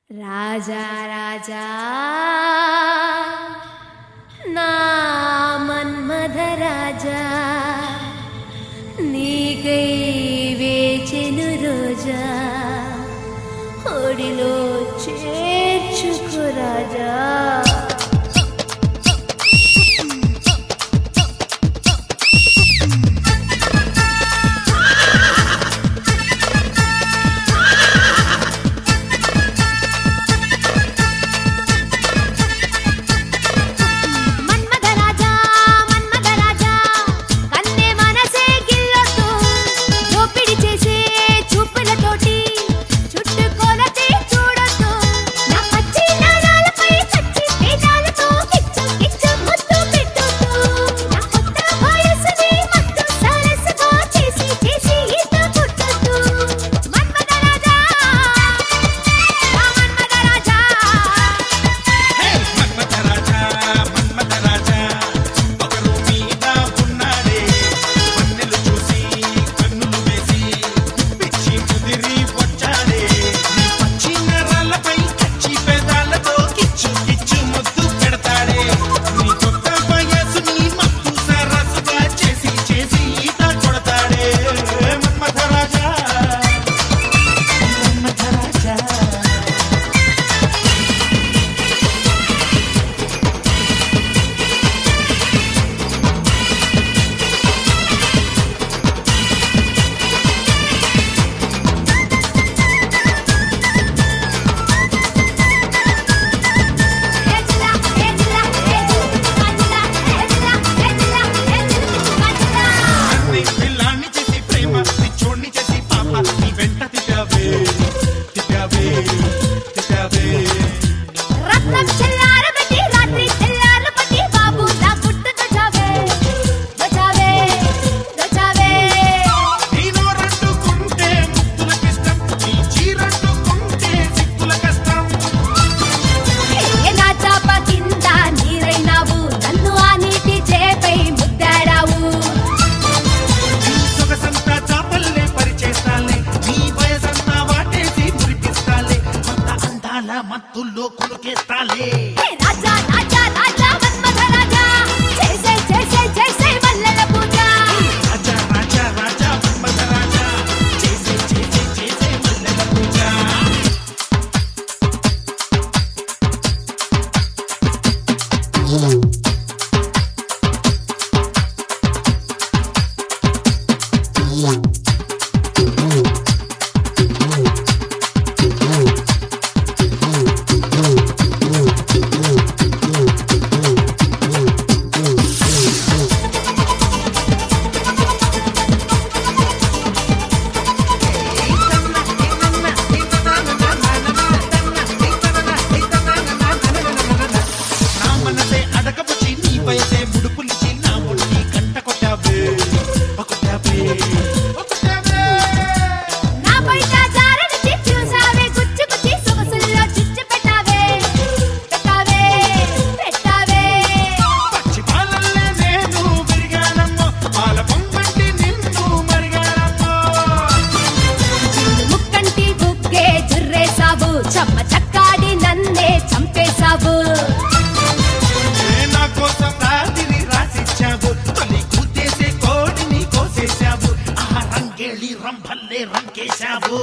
రాజా రాజా నా మన్మథ రాజా నీకై వేచెను రోజా ఒడిలో చేర్చుకు రాజా మత్తుల్లో కులుకేస్తాలే రాజా రాజా రాజా మన్మథ రాజా చేసే చేసే చేసే మల్లెల పూజ రాజా రాజా రాజా మన్మథ రాజా చేసే చేసే చేసే మల్లెల పూజ వయసే ముడుపులిచి నా ముడికి కంట కొట్టావే నా బయట జారనిచి చూసావే గుచ్చి గుచ్చి సొగసుల్లో చిచ్చు పెట్టావే పెట్టావే పెట్టావే పచ్చి పాలల్లే నేను విరిగానమ్మో పాల పొంగంటి నిన్ను మరిగానమ్మో ముక్కంటి బుక్కే జుర్రేసావు చమ్మ చక్కాడి నన్నే చంపేశావు నా కోసం రాత్రి రాసిచ్చావు తొలి కూతేసే కోడిని కోసేశావు ఆ రంగేళి రంభల్లే రంకేశావు